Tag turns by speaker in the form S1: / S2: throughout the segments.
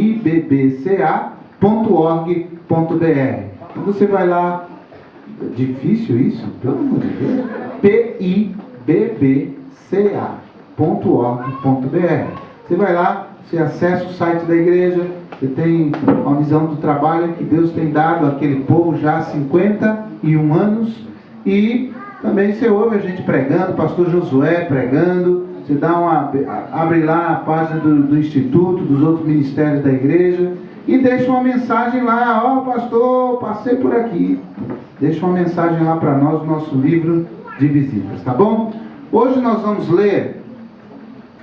S1: pibbca.org.br. Então você vai lá, difícil isso? Pelo amor de Deus. pibbca.org.br. Você vai lá, você acessa o site da igreja, você tem uma visão do trabalho que Deus tem dado àquele povo já há 51 anos, e também você ouve a gente pregando, pastor Josué pregando, você abre lá a página do Instituto, dos outros ministérios da igreja, e deixa uma mensagem lá: ó, pastor, passei por aqui. Deixa uma mensagem lá para nós, o nosso livro de visitas, tá bom? Hoje nós vamos ler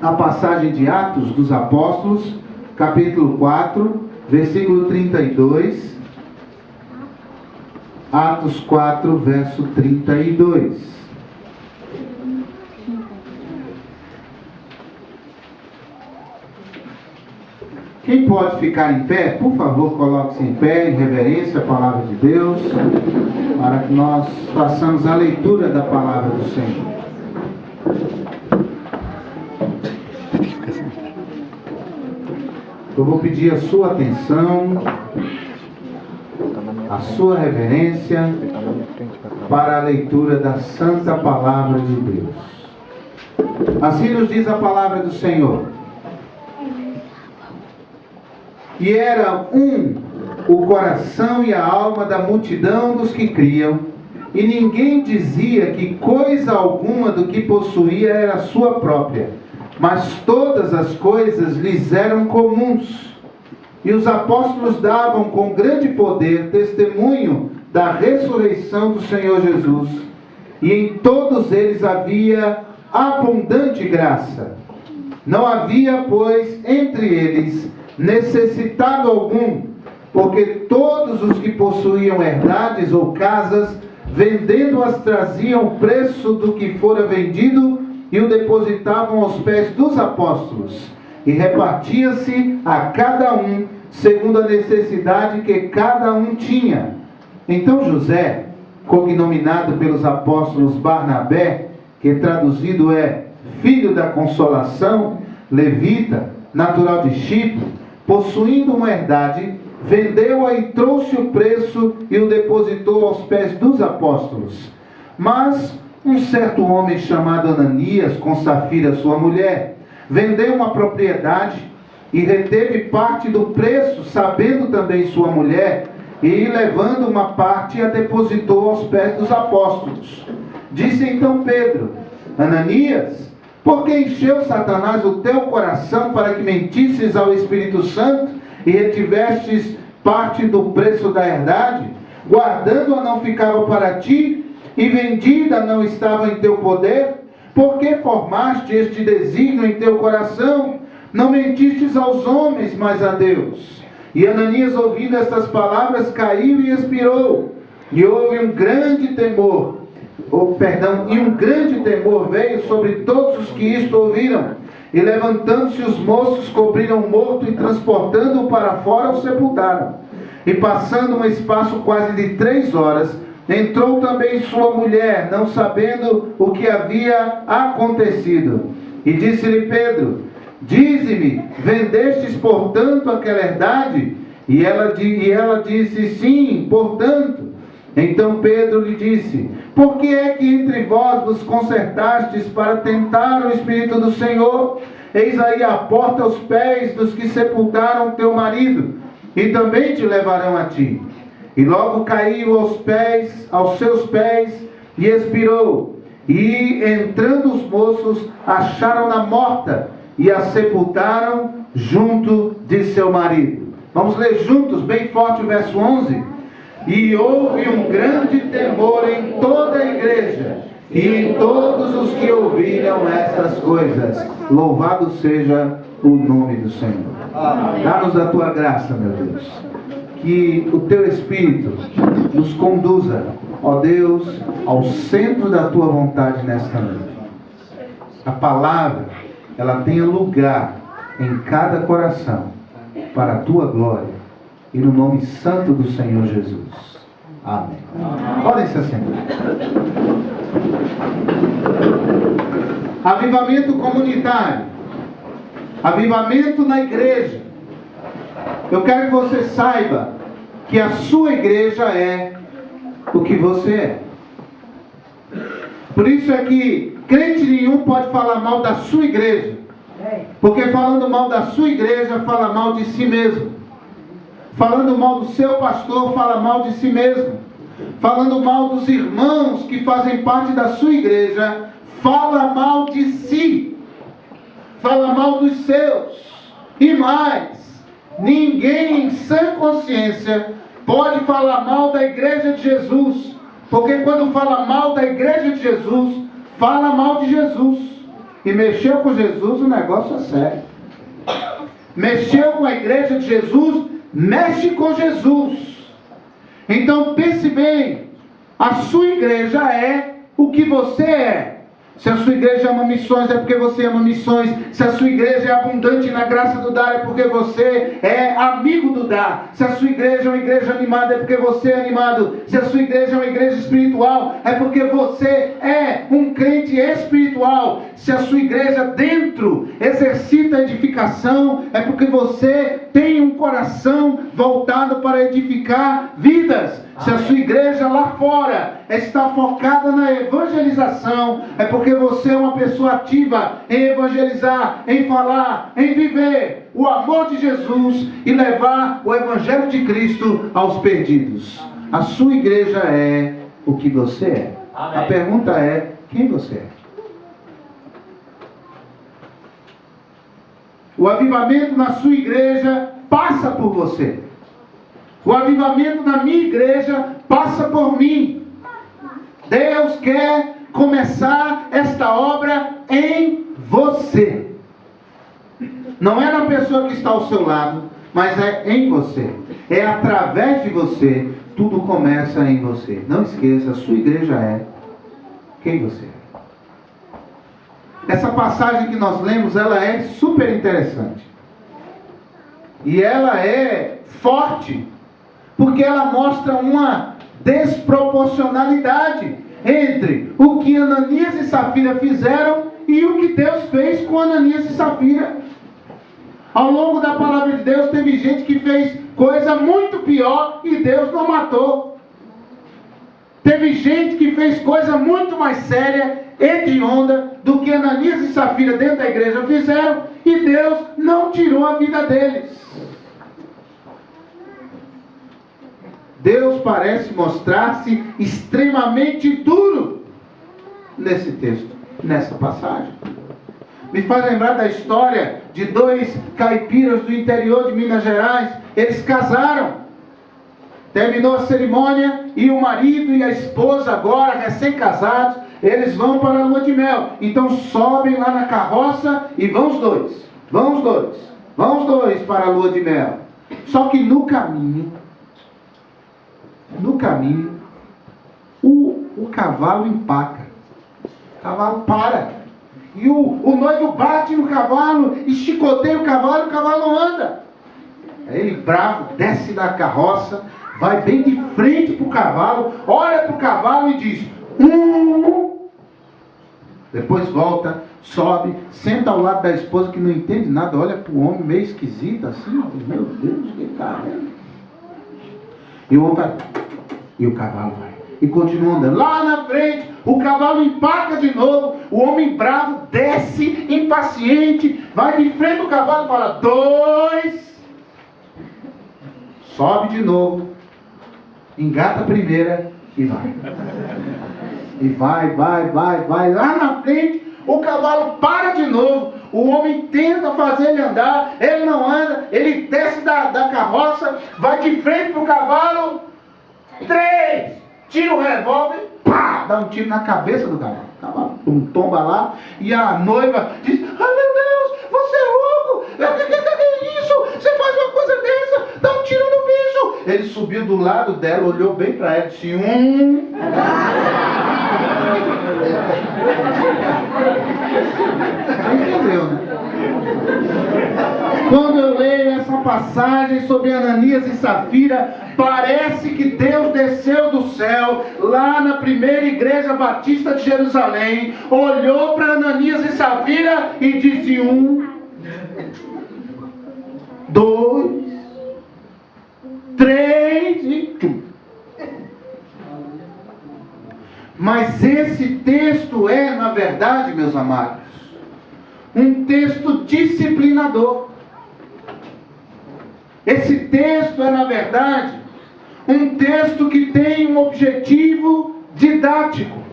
S1: a passagem de Atos dos Apóstolos, capítulo 4, versículo 32. Atos 4, verso 32. Quem pode ficar em pé, por favor, coloque-se em pé, em reverência à palavra de Deus, para que nós façamos a leitura da palavra do Senhor. Eu vou pedir a sua atenção, a sua reverência para a leitura da Santa Palavra de Deus. Assim nos diz a palavra do Senhor. E era o coração e a alma da multidão dos que criam, e ninguém dizia que coisa alguma do que possuía era sua própria, mas todas as coisas lhes eram comuns. E os apóstolos davam com grande poder testemunho da ressurreição do Senhor Jesus, e em todos eles havia abundante graça. Não havia, pois, entre eles necessitado algum, porque todos os que possuíam herdades ou casas, vendendo-as, traziam o preço do que fora vendido e o depositavam aos pés dos apóstolos, e repartia-se a cada um segundo a necessidade que cada um tinha. Então José, cognominado pelos apóstolos Barnabé, que traduzido é filho da consolação, levita, natural de Chipre, possuindo uma herdade, vendeu-a e trouxe o preço e o depositou aos pés dos apóstolos. Mas um certo homem chamado Ananias, com Safira sua mulher, vendeu uma propriedade e reteve parte do preço, sabendo também sua mulher, e levando uma parte a depositou aos pés dos apóstolos. Disse então Pedro: Ananias, por que encheu Satanás o teu coração para que mentisses ao Espírito Santo e retivestes parte do preço da herdade? Guardando-a não ficava para ti, e vendida não estava em teu poder? Por que formaste este desígnio em teu coração? Não mentistes aos homens, mas a Deus. E Ananias, ouvindo estas palavras, caiu e expirou. E houve um grande temor. E um grande temor veio sobre todos os que isto ouviram. E levantando-se os moços, cobriram o morto e transportando-o para fora, o sepultaram. E passando um espaço quase de 3 horas, entrou também sua mulher, não sabendo o que havia acontecido. E disse-lhe Pedro: dize-me, vendestes portanto aquela herdade? E ela disse: sim, portanto. Então Pedro lhe disse: por que é que entre vós vos concertastes para tentar o Espírito do Senhor? Eis aí a porta aos pés dos que sepultaram teu marido, e também te levarão a ti. E logo caiu aos seus pés, e expirou. E entrando os moços, acharam-na morta, e a sepultaram junto de seu marido. Vamos ler juntos, bem forte, o verso 11. E houve um grande temor em toda a igreja, e em todos os que ouviram essas coisas. Louvado seja o nome do Senhor. Dá-nos a tua graça, meu Deus. Que o teu Espírito nos conduza, ó Deus, ao centro da tua vontade nesta noite. A palavra, ela tenha lugar em cada coração, para a tua glória, e no nome santo do Senhor Jesus. Amém. Podem se assentar. Avivamento comunitário. Avivamento na igreja. Eu quero que você saiba que a sua igreja é o que você é. Por isso é que crente nenhum pode falar mal da sua igreja. Porque falando mal da sua igreja, fala mal de si mesmo. Falando mal do seu pastor, fala mal de si mesmo. Falando mal dos irmãos que fazem parte da sua igreja, fala mal de si. Fala mal dos seus. E mais, ninguém em sã consciência pode falar mal da igreja de Jesus. Porque quando fala mal da igreja de Jesus, fala mal de Jesus. E mexeu com Jesus, o negócio é sério. Mexeu com a igreja de Jesus, mexe com Jesus. Então pense bem, a sua igreja é o que você é. Se a sua igreja ama missões, é porque você ama missões. Se a sua igreja é abundante na graça do dar, é porque você é amigo do dar. Se a sua igreja é uma igreja animada, é porque você é animado. Se a sua igreja é uma igreja espiritual, é porque você é um crente espiritual. Se a sua igreja dentro exercita a edificação, é porque você tem um coração voltado para edificar vidas. Se a sua igreja lá fora está focada na evangelização, é porque você é uma pessoa ativa em evangelizar, em falar, em viver o amor de Jesus e levar o evangelho de Cristo aos perdidos. A sua igreja é o que você é. Amém. A pergunta é, quem você é? O avivamento na sua igreja passa por você. O avivamento na minha igreja passa por mim. Deus quer começar esta obra em você. Não é na pessoa que está ao seu lado, mas é em você. É através de você. Tudo começa em você. Não esqueça, a sua igreja é quem você é. Essa passagem que nós lemos, ela é super interessante. E ela é forte. Porque ela mostra uma desproporcionalidade entre o que Ananias e Safira fizeram e o que Deus fez com Ananias e Safira. Ao longo da palavra de Deus, teve gente que fez coisa muito pior e Deus não matou. Teve gente que fez coisa muito mais séria, hedionda, do que Ananias e Safira dentro da igreja fizeram e Deus não tirou a vida deles. Deus parece mostrar-se extremamente duro nesse texto, nessa passagem. Me faz lembrar da história de dois caipiras do interior de Minas Gerais. Eles casaram. Terminou a cerimônia e o marido e a esposa, agora recém-casados, eles vão para a lua de mel. Então sobem lá na carroça e vão os dois. Vão os dois para a lua de mel. Só que no caminho, o cavalo empaca. O cavalo para. E o noivo bate no cavalo e chicoteia o cavalo não anda. Aí ele, bravo, desce da carroça, vai bem de frente para o cavalo, olha para o cavalo e diz: Depois volta, sobe, senta ao lado da esposa que não entende nada, olha para o homem meio esquisito assim, meu Deus, que cara. E o homem vai, e o cavalo vai, e continua andando. Lá na frente, o cavalo empaca de novo, o homem bravo desce, impaciente, vai de frente ao cavalo e fala: 2, sobe de novo, engata a primeira e vai. E vai, lá na frente, o cavalo para de novo, o homem tenta fazer ele andar, ele não anda, ele desce da carroça, vai de frente para o cavalo, 3, tira o revólver, pá, dá um tiro na cabeça do cavalo. O cavalo tomba lá, e a noiva diz: meu Deus, você é louco, que é isso? Você faz uma coisa dessa, dá um tiro no bicho. Ele subiu do lado dela, olhou bem para ela e disse: Entendeu, né? Quando eu leio essa passagem sobre Ananias e Safira, parece que Deus desceu do céu, lá na primeira igreja batista de Jerusalém, olhou para Ananias e Safira e disse: 1, 2, Mas esse texto é, na verdade, meus amados, um texto disciplinador. Esse texto é, na verdade, um texto que tem um objetivo didático.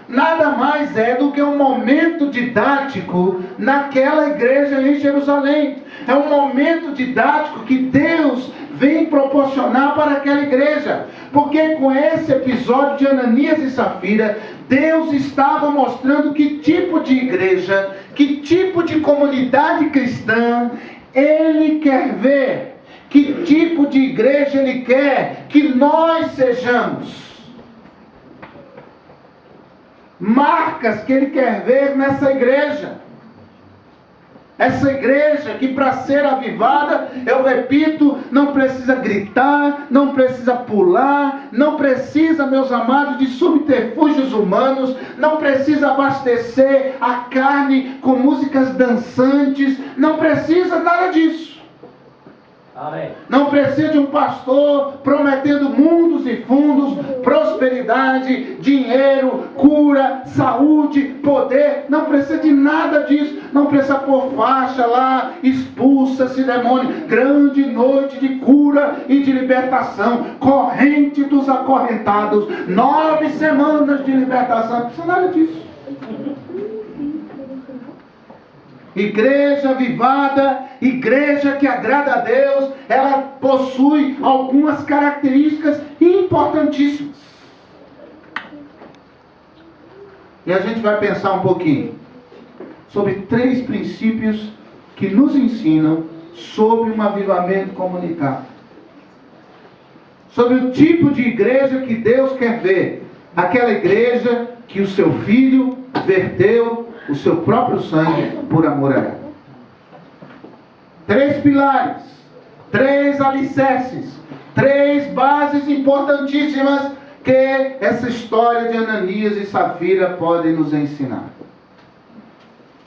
S1: Nada mais é do que um momento didático naquela igreja em Jerusalém. É um momento didático que Deus vem proporcionar para aquela igreja. Porque com esse episódio de Ananias e Safira, Deus estava mostrando que tipo de igreja, que tipo de comunidade cristã Ele quer ver. Que tipo de igreja Ele quer que nós sejamos. Marcas que Ele quer ver nessa igreja. Essa igreja que para ser avivada, eu repito, não precisa gritar, não precisa pular, não precisa, meus amados, de subterfúgios humanos, não precisa abastecer a carne com músicas dançantes, não precisa nada disso.
S2: Amém.
S1: Não precisa de um pastor prometendo mundos e fundos, prosperidade, dinheiro, cura, saúde, poder. Não precisa de nada disso. Não precisa pôr faixa lá, expulsa-se demônio. Grande noite de cura e de libertação. Corrente dos acorrentados. 9 semanas de libertação. Não precisa nada disso. Igreja avivada, igreja que agrada a Deus, ela possui algumas características importantíssimas. E a gente vai pensar um pouquinho sobre 3 princípios que nos ensinam sobre um avivamento comunitário. Sobre o tipo de igreja que Deus quer ver. Aquela igreja que o seu filho verteu o seu próprio sangue por amor a ela. 3 pilares, 3 alicerces, 3 bases importantíssimas que essa história de Ananias e Safira pode nos ensinar.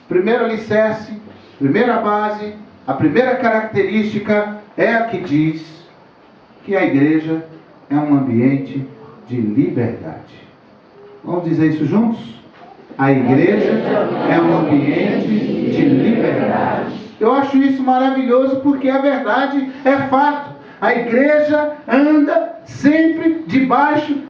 S1: Primeiro alicerce, primeira base, a primeira característica é a que diz que a igreja é um ambiente de liberdade. Vamos dizer isso juntos? A igreja é um ambiente de liberdade. Eu acho isso maravilhoso porque é verdade, é fato. A igreja anda sempre debaixo